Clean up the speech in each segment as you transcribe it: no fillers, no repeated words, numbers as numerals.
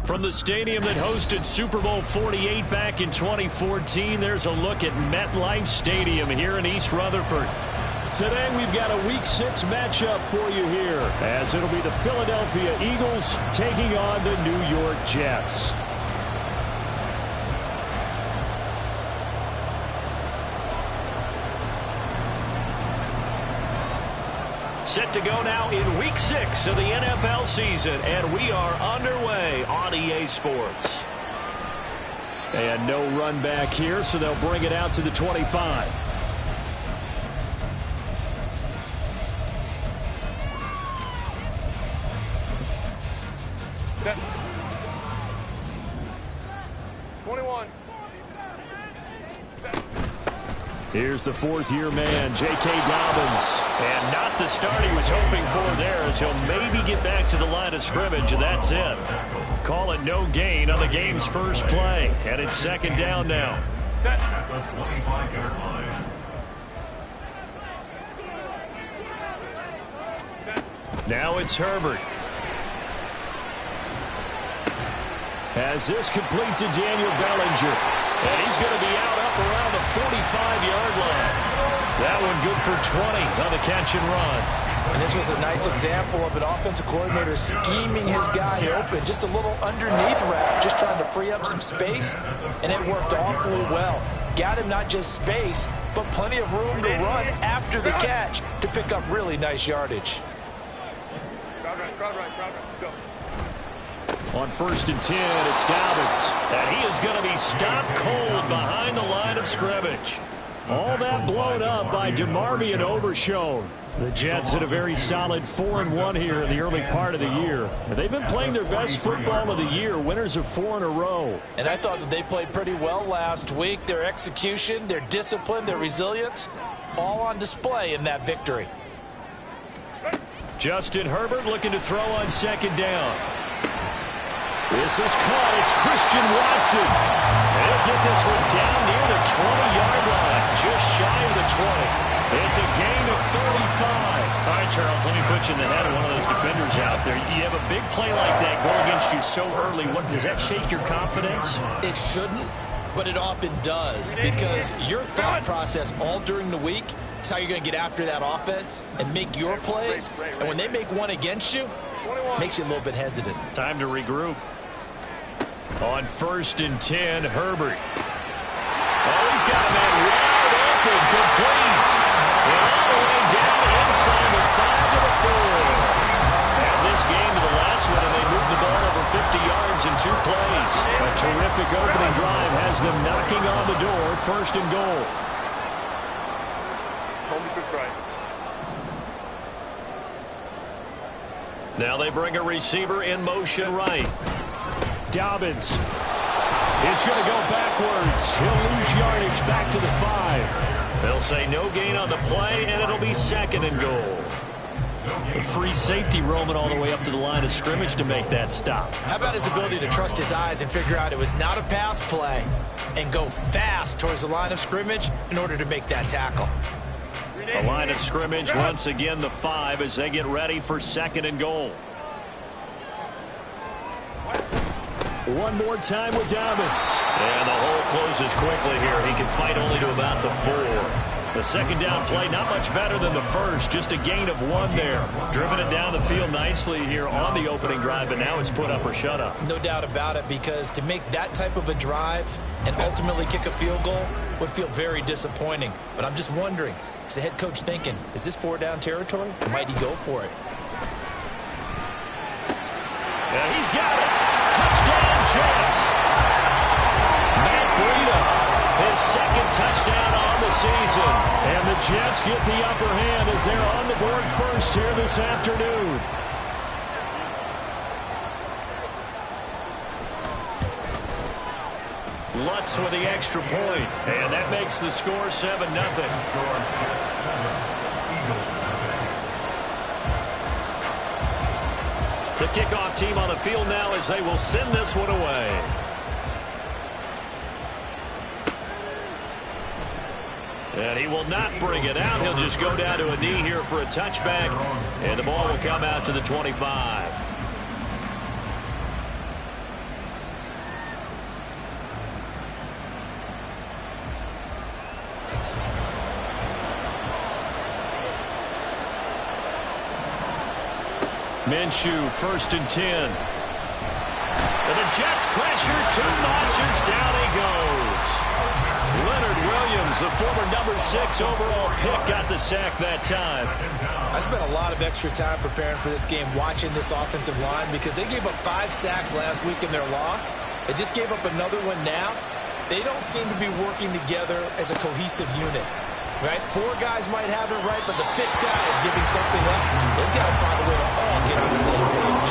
From the stadium that hosted Super Bowl 48 back in 2014, there's a look at MetLife Stadium here in East Rutherford. Today we've got a Week 6 matchup for you here, as it'll be the Philadelphia Eagles taking on the New York Jets. Set to go now in Week 6 of the NFL season, and we are underway on EA Sports. And no run back here, so they'll bring it out to the 25. Set. 21. Set. Here's the fourth-year man, J.K. Dobbins. And not the start he was hoping for there, as he'll maybe get back to the line of scrimmage, and that's it. Call it no gain on the game's first play. And it's second down now. Set. Now it's Herbert. Has this complete to Daniel Bellinger. And he's going to be out up around the 45-yard line. That one good for 20 on the catch and run. And this was a nice example of an offensive coordinator scheming his guy open. Just a little underneath route, just trying to free up some space. And it worked awfully well. Got him not just space, but plenty of room to run after the catch to pick up really nice yardage. Crowd right, go. On 1st and 10, it's Dobbins. And he is going to be stopped cold behind the line of scrimmage. All that blown up by DeMarvion Overshown. The Jets had a very solid 4-1 here in the early part of the year. And they've been playing their best football of the year, winners of 4 in a row. And I thought that they played pretty well last week. Their execution, their discipline, their resilience, all on display in that victory. Justin Herbert looking to throw on second down. This is caught. It's Christian Watson. And he'll get this one down near the 20-yard line, just shy of the 20. It's a gain of 35. All right, Charles, let me put you in the head of one of those defenders out there. You have a big play like that go against you so early. What, does that shake your confidence? It shouldn't, but it often does, because your thought process all during the week is how you're going to get after that offense and make your plays. And when they make one against you, it makes you a little bit hesitant. Time to regroup. On 1st and 10, Herbert. Oh, he's got a man wide open, complete. And all the way down inside the 5 to the 4. And this game to the last one, and they moved the ball over 50 yards in 2 plays. A terrific opening drive has them knocking on the door, 1st and goal. Now they bring a receiver in motion right. Dobbins is going to go backwards. He'll lose yardage back to the 5. They'll say no gain on the play, and it'll be 2nd and goal. A free safety roaming all the way up to the line of scrimmage to make that stop. How about his ability to trust his eyes and figure out it was not a pass play and go fast towards the line of scrimmage in order to make that tackle. A line of scrimmage, once again the 5 as they get ready for 2nd and goal. One more time with Dobbins. And the hole closes quickly here. He can fight only to about the 4. The second down play, not much better than the first. Just a gain of 1 there. Driven it down the field nicely here on the opening drive, but now it's put up or shut up. No doubt about it, because to make that type of a drive and ultimately kick a field goal would feel very disappointing. But I'm just wondering, is the head coach thinking, is this 4-down territory? Or might he go for it? And he's got it. Touchdown, Jets. Matt Breida, his 2nd touchdown on the season. And the Jets get the upper hand as they're on the board first here this afternoon. Lutz with the extra point, and that makes the score 7-0. The kickoff team on the field now as they will send this one away. And he will not bring it out. He'll just go down to a knee here for a touchback, and the ball will come out to the 25. Minshew, 1st and 10. And the Jets pressure 2 notches. Down he goes. Leonard Williams, the former number 6 overall pick, got the sack that time. I spent a lot of extra time preparing for this game, watching this offensive line, because they gave up 5 sacks last week in their loss. They just gave up another one now. They don't seem to be working together as a cohesive unit. Right? 4 guys might have it right, but the 5th guy is giving something up. They've got to find a way to all get on the same page.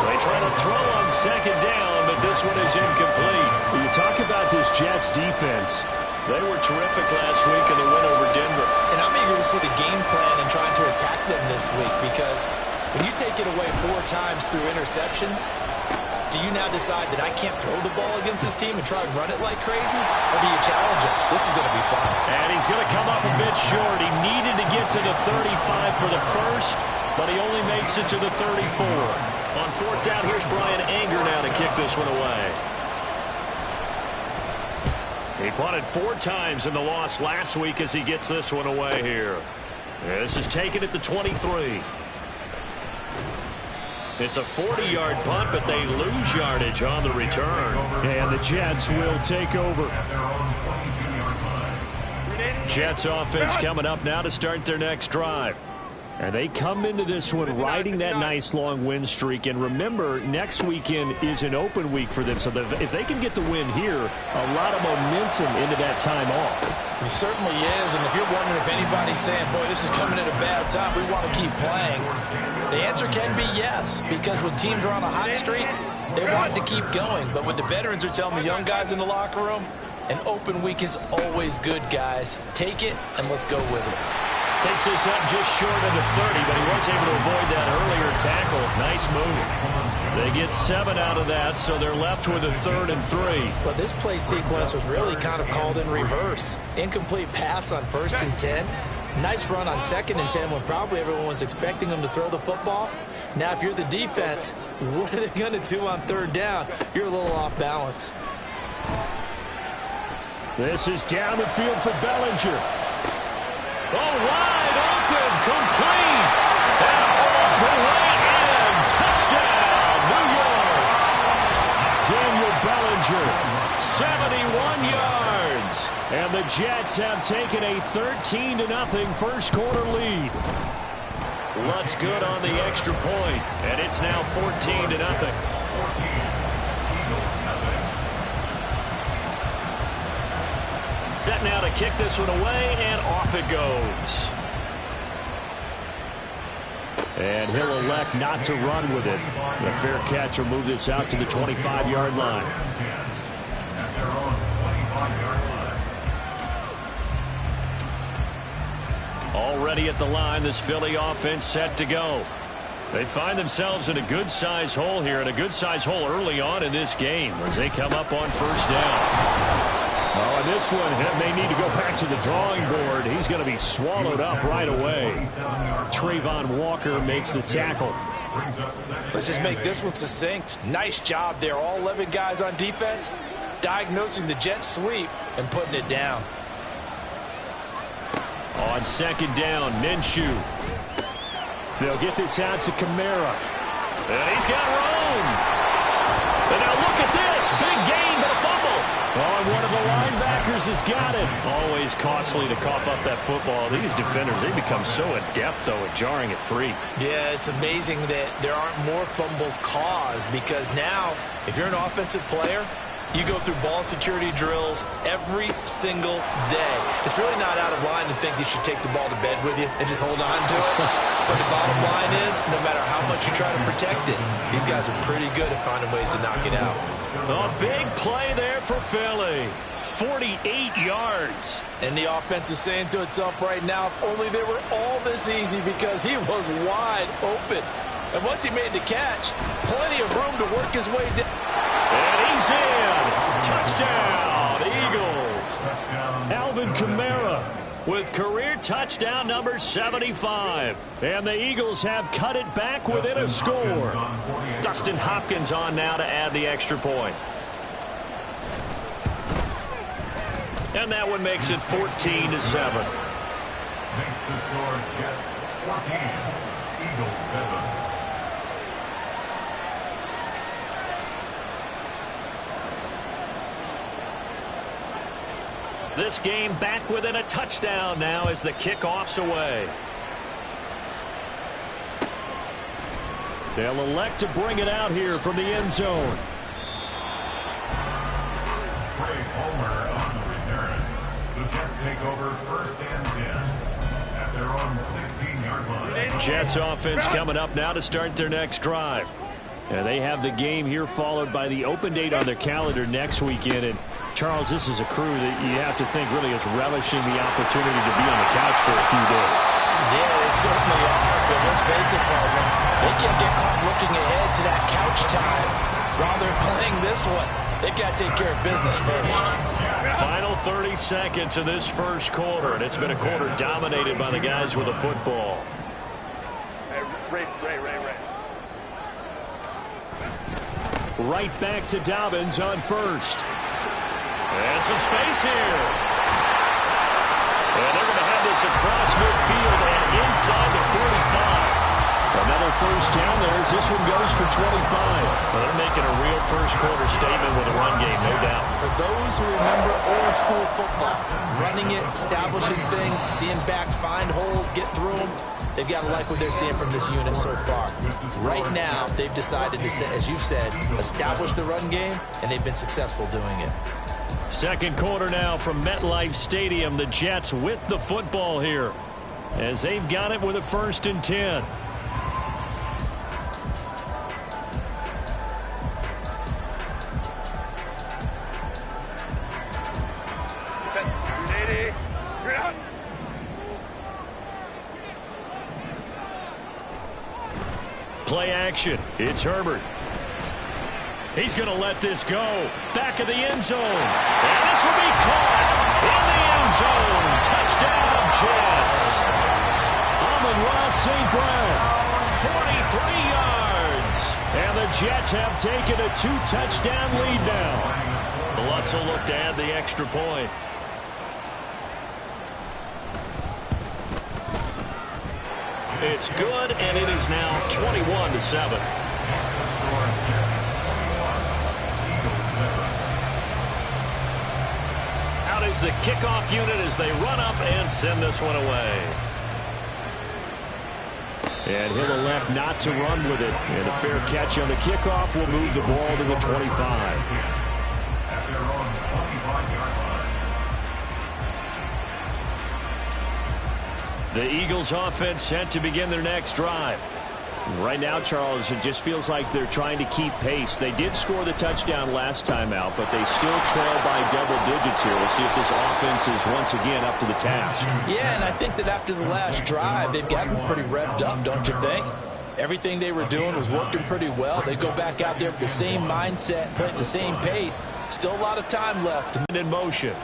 They try to throw on 2nd down, but this one is incomplete. You talk about this Jets defense. They were terrific last week in the win over Denver. And I'm eager to see the game plan and trying to attack them this week, because when you take it away 4 times through interceptions, do you now decide that I can't throw the ball against this team and try and run it like crazy? Or do you challenge it? This is going to be fun. And he's going to come up a bit short. He needed to get to the 35 for the first, but he only makes it to the 34. On 4th down, here's Brian Anger now to kick this one away. He punted 4 times in the loss last week as he gets this one away here. This is taken at the 23. It's a 40-yard punt, but they lose yardage on the return. And the Jets will take over. Jets offense coming up now to start their next drive. And they come into this one riding that nice long win streak. And remember, next weekend is an open week for them. So if they can get the win here, a lot of momentum into that time off. It certainly is. And if you're wondering if anybody's saying, boy, this is coming at a bad time, we want to keep playing, the answer can be yes. Because when teams are on a hot streak, they want to keep going. But what the veterans are telling the young guys in the locker room, an open week is always good, guys. Take it, and let's go with it. Takes this up just short of the 30, but he was able to avoid that earlier tackle. Nice move. They get 7 out of that, so they're left with a 3rd and 3. But this play sequence was really kind of called in reverse. Incomplete pass on 1st and 10. Nice run on 2nd and 10 when probably everyone was expecting them to throw the football. Now, if you're the defense, what are they going to do on 3rd down? You're a little off balance. This is down the field for Bellinger. Oh, wide open, complete, and all the way in. Touchdown, New York. Daniel Bellinger, 71 yards. and the Jets have taken a 13-0 first quarter lead. Lutz good on the extra point, and it's now 14-0. Set now to kick this one away, and off it goes. And he'll elect not to run with it. The fair catch will move this out to the 25-yard line. Already at the line, this Philly offense set to go. They find themselves in a good-sized hole here, and a good-sized hole early on in this game as they come up on first down. Oh, and this one may need to go back to the drawing board. He's going to be swallowed up right away. Trayvon Walker makes the tackle. Let's just make this one succinct. Nice job there. All 11 guys on defense diagnosing the jet sweep and putting it down. On second down, Minshew. They'll get this out to Kamara. And he's got room. And now look at this. Big gain, but a fumble. Oh, and one of the linebackers has got it. Always costly to cough up that football. These defenders, they become so adept, though, at jarring it free. Yeah, it's amazing that there aren't more fumbles caused, because now, if you're an offensive player, you go through ball security drills every single day. It's really not out of line to think you should take the ball to bed with you and just hold on to it. But the bottom line is, no matter how much you try to protect it, these guys are pretty good at finding ways to knock it out. A big play there for Philly. 48 yards. And the offense is saying to itself right now, if only they were all this easy, because he was wide open. And once he made the catch, plenty of room to work his way down. And he's in. Touchdown, Eagles. Alvin Kamara with career touchdown number 75. And the Eagles have cut it back within a score. Dustin Hopkins on now to add the extra point. And that one makes it 14-7. Makes the score Jets 14, Eagles 7. This game back within a touchdown now as the kickoff's away. They'll elect to bring it out here from the end zone. Trey Palmer on the return. The Jets take over 1st and 10 at their own 16-yard line. Jets offense coming up now to start their next drive. And they have the game here followed by the open date on their calendar next weekend. And Charles, this is a crew that you have to think really is relishing the opportunity to be on the couch for a few days. Yeah, they certainly are. But let's face it, partner, they can't get caught looking ahead to that couch time while they're playing this one. They've got to take care of business first. Final 30 seconds of this first quarter, and it's been a quarter dominated by the guys with the football. Ray. Right back to Dobbins on first. And some space here. And they're going to have this across midfield and inside the 45. Another first down there as this one goes for 25. Well, they're making a real first quarter statement with a run game, no doubt. For those who remember old school football, running it, establishing things, seeing backs find holes, get through them, they've got to like what they're seeing from this unit so far. Right now, they've decided to, as you said, establish the run game, and they've been successful doing it. Second quarter now from MetLife Stadium. The Jets with the football here as they've got it with a 1st and 10. Play action. It's Herbert. He's going to let this go. Back of the end zone. And this will be caught in the end zone. Touchdown, Jets. Amon-Ra St. Brown, 43 yards. And the Jets have taken a 2-touchdown lead now. Lutz will look to add the extra point. It's good, and it is now 21-7. Out is the kickoff unit as they run up and send this one away. And he'll elect not to run with it. And a fair catch on the kickoff will move the ball to the 25. The Eagles offense set to begin their next drive. Right now, Charles, it just feels like they're trying to keep pace. They did score the touchdown last time out, but they still trail by double digits here. We'll see if this offense is once again up to the task. Yeah, and I think that after the last drive, they've gotten pretty revved up, don't you think? Everything they were doing was working pretty well. They go back out there with the same mindset, playing the same pace. Still a lot of time left. In motion.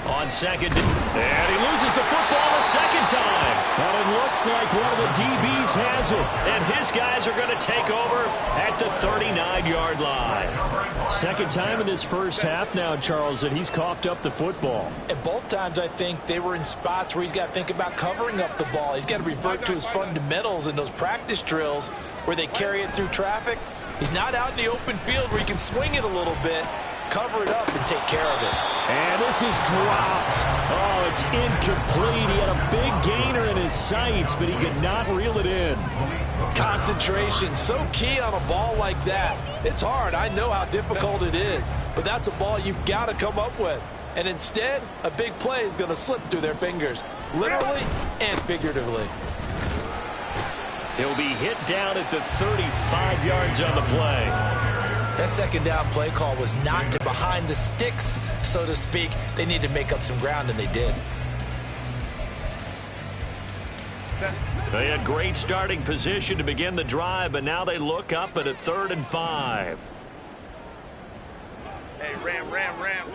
On second, and he loses the football a second time. And it looks like one of the DBs has it. And his guys are going to take over at the 39-yard line. Second time in this first half now, Charles, that he's coughed up the football. And both times I think they were in spots where he's got to think about covering up the ball. He's got to revert to his fundamentals in those practice drills where they carry it through traffic. He's not out in the open field where he can swing it a little bit, cover it up, and take care of it. And this is dropped. Oh, it's incomplete. He had a big gainer in his sights, but he could not reel it in. Concentration, so key on a ball like that. It's hard. I know how difficult it is, but that's a ball you've got to come up with. And instead, a big play is going to slip through their fingers, literally and figuratively. He'll be hit down at the 35 yards on the play. That second down play call was not to behind the sticks, so to speak. They need to make up some ground, and they did. They had great starting position to begin the drive, but now they look up at a 3rd and 5. Hey, Ram.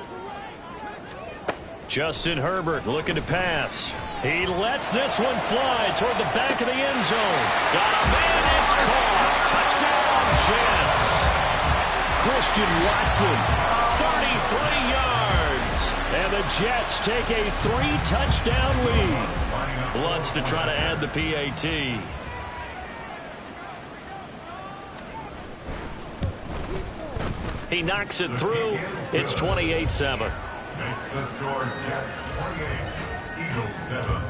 Justin Herbert looking to pass. He lets this one fly toward the back of the end zone. Got a man, it's caught. Touchdown, Jets. Christian Watson, 33 yards. And the Jets take a 3-touchdown lead. Lutz to try to add the PAT. He knocks it through. It's 28-7. Makes the score Jets 28, Eagles 7.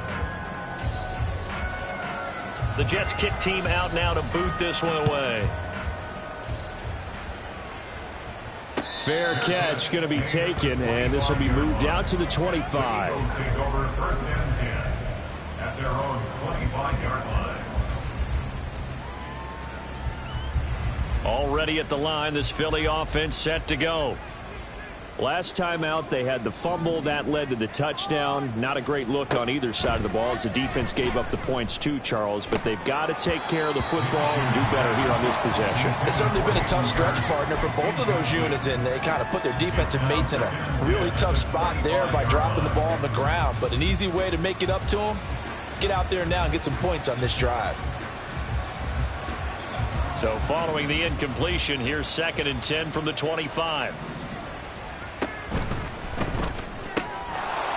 The Jets kick team out now to boot this one away. Fair catch going to be taken, and this will be moved out to the 25. Eagles take over 1st and 10 at their own 25-yard line. Already at the line, this Philly offense set to go. Last time out, they had the fumble. That led to the touchdown. Not a great look on either side of the ball as the defense gave up the points too, Charles. But they've got to take care of the football and do better here on this possession. It's certainly been a tough stretch, partner, for both of those units, and they kind of put their defensive mates in a really tough spot there by dropping the ball on the ground. But an easy way to make it up to them, get out there now and get some points on this drive. So following the incompletion, here's 2nd and 10 from the 25.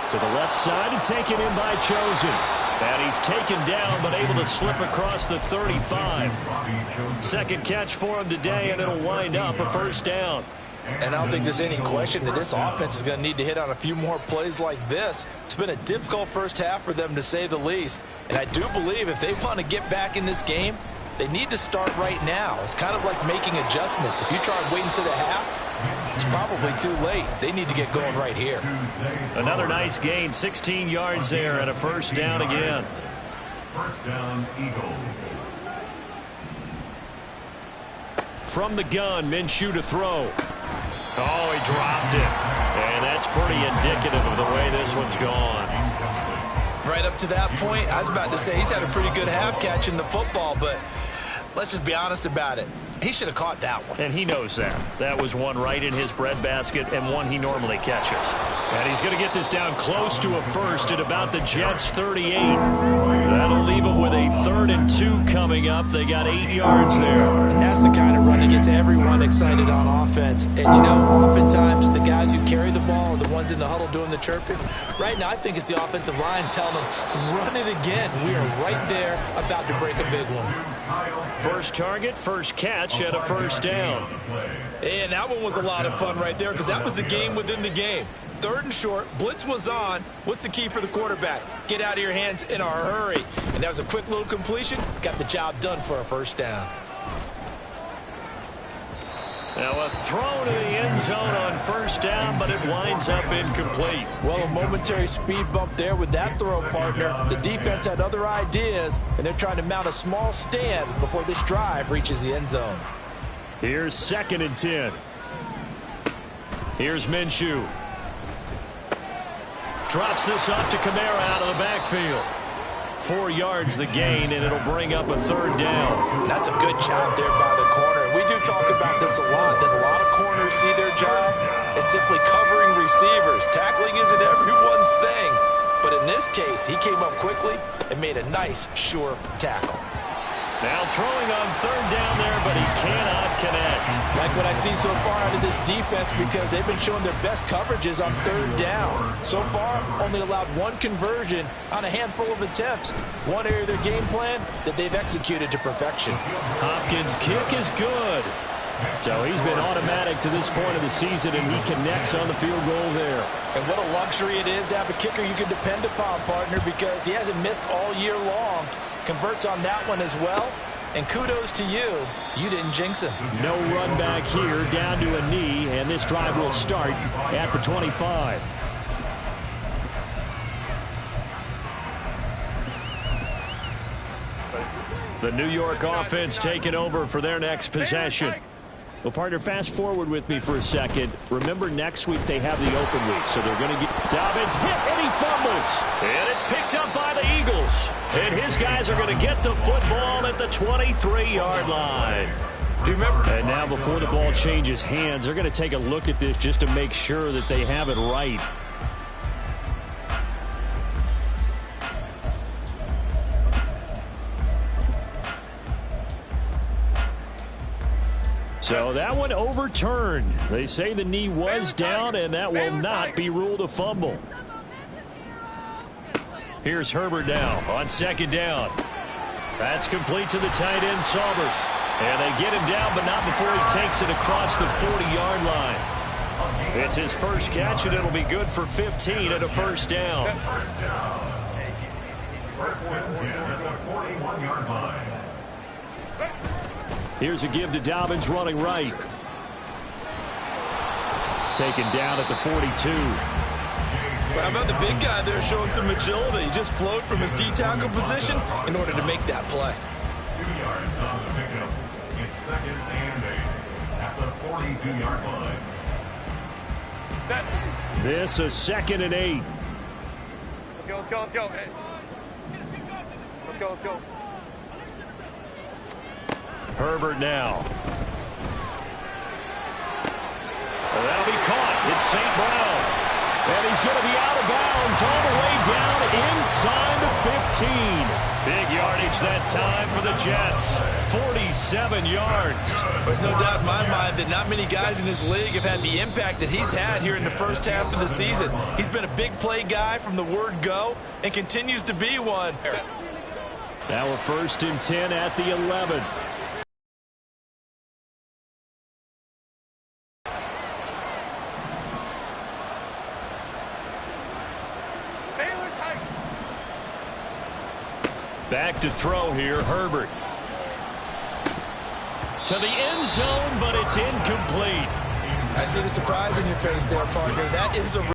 To the left side and taken in by Chosen. And he's taken down but able to slip across the 35. 2nd catch for him today, and it'll wind up a 1st down. And I don't think there's any question that this offense is going to need to hit on a few more plays like this. It's been a difficult first half for them, to say the least. And I do believe if they want to get back in this game, they need to start right now. It's kind of like making adjustments. If you try waiting to the half, it's probably too late. They need to get going right here. Another nice gain, 16 yards there, and a 1st down again. 1st down, Eagles. From the gun, Minshew to throw. Oh, he dropped it. And that's pretty indicative of the way this one's gone. Right up to that point, I was about to say he's had a pretty good half catching the football, but let's just be honest about it. He should have caught that one. And he knows that. That was one right in his breadbasket and one he normally catches. And he's going to get this down close to a 1st at about the Jets' 38. That'll leave him with a 3rd and 2 coming up. They got 8 yards there. And that's the kind of run that gets everyone excited on offense. And, you know, oftentimes the guys who carry the ball are the ones in the huddle doing the chirping. Right now, I think it's the offensive line telling them, run it again. We are right there about to break a big one. First target, first catch, and a 1st down. And that one was a lot of fun right there because that was the game within the game. 3rd and short, blitz was on. What's the key for the quarterback? Get out of your hands in a hurry. And that was a quick little completion. Got the job done for a 1st down. Now a throw to the end zone on 1st down, but it winds up incomplete. Well, a momentary speed bump there with that throw, partner. The defense had other ideas, and they're trying to mount a small stand before this drive reaches the end zone. Here's 2nd and 10. Here's Minshew. Drops this off to Kamara out of the backfield. 4 yards the gain, and it'll bring up a 3rd down. That's a good job there by the corner. We do talk about this a lot, that a lot of corners see their job as simply covering receivers. Tackling isn't everyone's thing. But in this case, he came up quickly and made a nice, sure tackle. Now throwing on 3rd down there, but he cannot connect. Like what I see so far out of this defense, because they've been showing their best coverages on 3rd down. So far, only allowed 1 conversion on a handful of attempts. One area of their game plan that they've executed to perfection. Hopkins' kick is good. So he's been automatic to this point of the season, and he connects on the field goal there. And what a luxury it is to have a kicker you can depend upon, partner, because he hasn't missed all year long. Converts on that one as well. And kudos to you. You didn't jinx him. No run back here, down to a knee, and this drive will start at the 25. The New York offense taking over for their next possession. Well, partner, fast forward with me for a second. Remember, next week they have the open week, so they're going to get... Dobbins hit, and he fumbles. And it's picked up by the Eagles. And his guys are going to get the football at the 23-yard line. Do you remember? And now before the ball changes hands, they're going to take a look at this just to make sure that they have it right. So that one overturned. They say the knee was down, and that will not be ruled a fumble. Here's Herbert now on second down. That's complete to the tight end, Saubert. And they get him down, but not before he takes it across the 40-yard line. It's his first catch, and it'll be good for 15 at a first down. First and 10 at the 41-yard line. Here's a give to Dobbins running right. Taken down at the 42. Well, how about the big guy there showing some agility? He just flowed from his D-tackle position in order to make that play. 2 yards on the pickup. It's second and 8 at the 42-yard line. Set. This is second and 8. Let's go, let's go, let's go. Hey. Let's go, let's go. Herbert now. Well, that'll be caught. It's St. Brown. And he's going to be out of bounds all the way down inside the 15. Big yardage that time for the Jets. 47 yards. There's no doubt in my mind that not many guys in this league have had the impact that he's had here in the first half of the season. He's been a big play guy from the word go and continues to be one. Now we're first and 10 at the 11. Back to throw here, Herbert. To the end zone, but it's incomplete. I see the surprise in your face there, partner. That is a